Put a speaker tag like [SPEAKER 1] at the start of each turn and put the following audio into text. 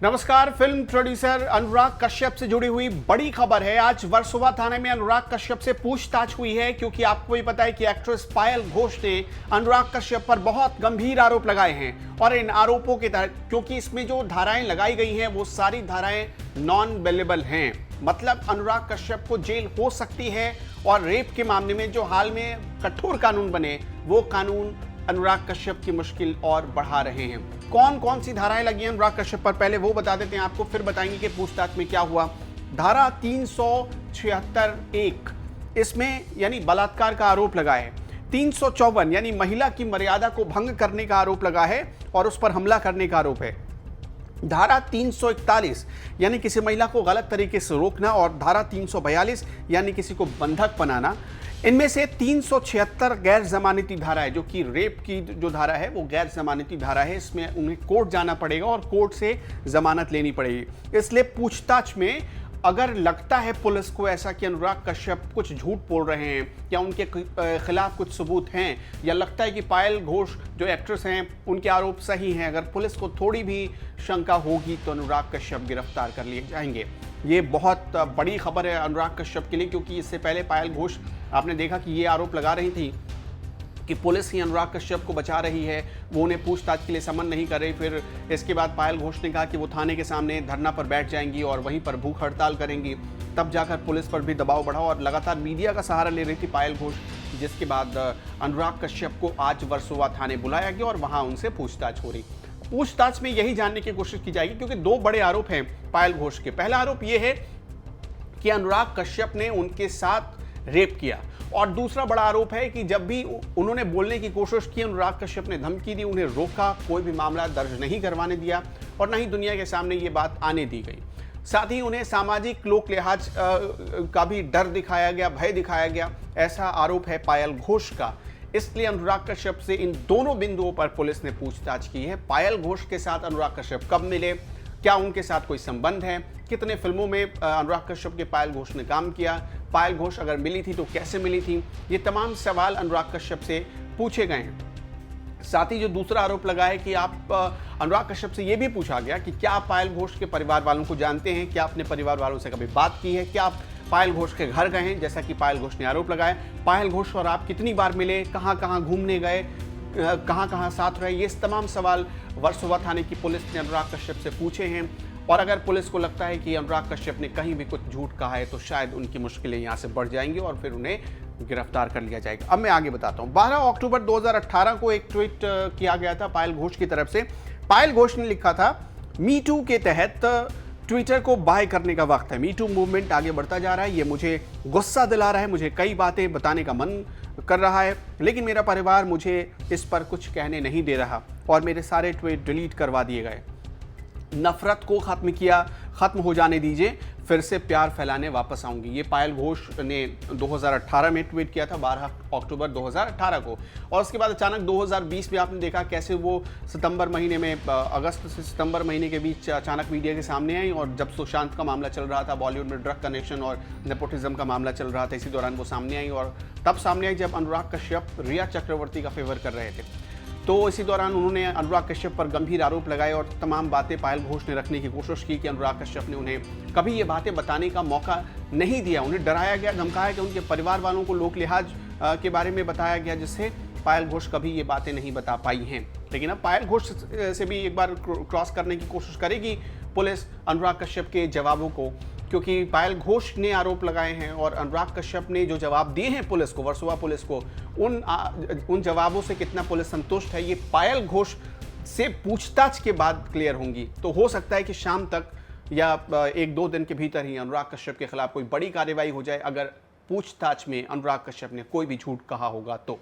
[SPEAKER 1] नमस्कार। Film producer Anurag Kashyap से जुड़ी हुई बड़ी खबर है। आज वर्सोवा थाने में अनुराग कश्यप से पूछताछ हुई है, क्योंकि आपको भी पता है कि एक्ट्रेस पायल घोष ने अनुराग कश्यप पर बहुत गंभीर आरोप लगाए हैं। और इन आरोपों के तहत, क्योंकि इसमें जो धाराएं लगाई गई हैं वो सारी धाराएं नॉन बेलेबल हैं, मतलब अनुराग कश्यप को जेल हो सकती है। और रेप के मामले में जो हाल में कठोर कानून बने, वो कानून अनुराग कश्यप की मुश्किल और बढ़ा रहे हैं। कौन कौन सी धाराएं लगी हैं अनुराग कश्यप पर, पहले वो बता देते हैं आपको, फिर बताएंगे कि पूछताछ में क्या हुआ। धारा 376(1) इसमें यानी बलात्कार का आरोप लगा है। 354 यानी महिला की मर्यादा को भंग करने का आरोप लगा है और उस पर हमला करने का आरोप है। धारा 341 यानी किसी महिला को गलत तरीके से रोकना, और धारा 342 यानी किसी को बंधक बनाना। इनमें से 376 गैर जमानती धारा है, जो कि रेप की जो धारा है वो गैर जमानती धारा है। इसमें उन्हें कोर्ट जाना पड़ेगा और कोर्ट से जमानत लेनी पड़ेगी। इसलिए पूछताछ में अगर लगता है पुलिस को ऐसा कि अनुराग कश्यप कुछ झूठ बोल रहे हैं या उनके खिलाफ कुछ सबूत हैं, या लगता है कि पायल घोष जो एक्ट्रेस हैं उनके आरोप सही हैं, अगर पुलिस को थोड़ी भी शंका होगी तो अनुराग कश्यप गिरफ्तार कर लिए जाएंगे। ये बहुत बड़ी खबर है अनुराग कश्यप के लिए, क्योंकि इससे पहले पायल घोष आपने देखा कि ये आरोप लगा रही थी कि पुलिस ही अनुराग कश्यप को बचा रही है, वो उन्हें पूछताछ के लिए समन नहीं कर रही। फिर इसके बाद पायल घोष ने कहा कि वो थाने के सामने धरना पर बैठ जाएंगी और वहीं पर भूख हड़ताल करेंगी। तब जाकर पुलिस पर भी दबाव बढ़ा और लगातार मीडिया का सहारा ले रही थी पायल घोष, जिसके बाद अनुराग कश्यप को आज वर्सोवा थाने बुलाया गया और वहाँ उनसे पूछताछ हो रही। पूछताछ में यही जानने की कोशिश की जाएगी, क्योंकि दो बड़े आरोप हैं पायल घोष के। पहला आरोप यह है कि अनुराग कश्यप ने उनके साथ रेप किया, और दूसरा बड़ा आरोप है कि जब भी उन्होंने बोलने की कोशिश की, अनुराग कश्यप ने धमकी दी, उन्हें रोका, कोई भी मामला दर्ज नहीं करवाने दिया और न ही दुनिया के सामने ये बात आने दी गई। साथ ही उन्हें सामाजिक लोक लिहाज का भी डर दिखाया गया, भय दिखाया गया। ऐसा आरोप है पायल घोष का। इसलिए अनुराग कश्यप से इन दोनों बिंदुओं पर पुलिस ने पूछताछ की है। पायल घोष के साथ अनुराग कश्यप कब मिले, क्या उनके साथ कोई संबंध है, कितने फिल्मों में अनुराग कश्यप के पायल घोष ने काम किया, पायल घोष अगर मिली थी तो कैसे मिली थी, ये तमाम सवाल अनुराग कश्यप से पूछे गए हैं। साथ ही जो दूसरा आरोप लगा है कि आप अनुराग कश्यप से ये भी पूछा गया कि क्या आप पायल घोष के परिवार वालों को जानते हैं, क्या आपने परिवार वालों से कभी बात की है, क्या आप पायल घोष के घर गए हैं, जैसा कि पायल घोष ने आरोप लगाया। पायल घोष और आप कितनी बार मिले, कहाँ कहाँ घूमने गए, कहाँ कहाँ साथ रहे, ये तमाम सवाल वर्सोवा थाने की पुलिस ने अनुराग कश्यप से पूछे हैं। और अगर पुलिस को लगता है कि अनुराग कश्यप ने कहीं भी कुछ झूठ कहा है तो शायद उनकी मुश्किलें यहाँ से बढ़ जाएंगी और फिर उन्हें गिरफ्तार कर लिया जाएगा। अब मैं आगे बताता हूँ। 12 अक्टूबर 2018 को एक ट्वीट किया गया था पायल घोष की तरफ से। पायल घोष ने लिखा था, मी टू के तहत ट्विटर को बाय करने का वक्त है। मी टू मूवमेंट आगे बढ़ता जा रहा है, ये मुझे गुस्सा दिला रहा है, मुझे कई बातें बताने का मन कर रहा है, लेकिन मेरा परिवार मुझे इस पर कुछ कहने नहीं दे रहा और मेरे सारे ट्वीट डिलीट करवा दिए गए। नफरत को खत्म हो जाने दीजिए, फिर से प्यार फैलाने वापस आऊंगी। ये पायल घोष ने 2018 में ट्वीट किया था, 12 अक्टूबर 2018 को। और उसके बाद अचानक 2020 में आपने देखा कैसे वो सितंबर महीने में, अगस्त से सितंबर महीने के बीच अचानक मीडिया के सामने आई। और जब सुशांत का मामला चल रहा था, बॉलीवुड में ड्रग कनेक्शन और नेपोटिज्म का मामला चल रहा था, इसी दौरान वो सामने आई। और तब सामने आई जब अनुराग कश्यप रिया चक्रवर्ती का फेवर कर रहे थे। तो इसी दौरान उन्होंने अनुराग कश्यप पर गंभीर आरोप लगाए और तमाम बातें पायल घोष ने रखने की कोशिश की कि अनुराग कश्यप ने उन्हें कभी ये बातें बताने का मौका नहीं दिया। उन्हें डराया गया, धमकाया गया, उनके परिवार वालों को लोक लिहाज के बारे में बताया गया, जिससे पायल घोष कभी ये बातें नहीं बता पाई हैं। लेकिन अब पायल घोष से भी एक बार क्रॉस करने की कोशिश करेगी पुलिस अनुराग कश्यप के जवाबों को, क्योंकि पायल घोष ने आरोप लगाए हैं और अनुराग कश्यप ने जो जवाब दिए हैं पुलिस को, वर्सोवा पुलिस को, उन जवाबों से कितना पुलिस संतुष्ट है, ये पायल घोष से पूछताछ के बाद क्लियर होंगी। तो हो सकता है कि शाम तक या 1-2 दिन के भीतर ही अनुराग कश्यप के खिलाफ कोई बड़ी कार्रवाई हो जाए, अगर पूछताछ में अनुराग कश्यप ने कोई भी झूठ कहा होगा तो।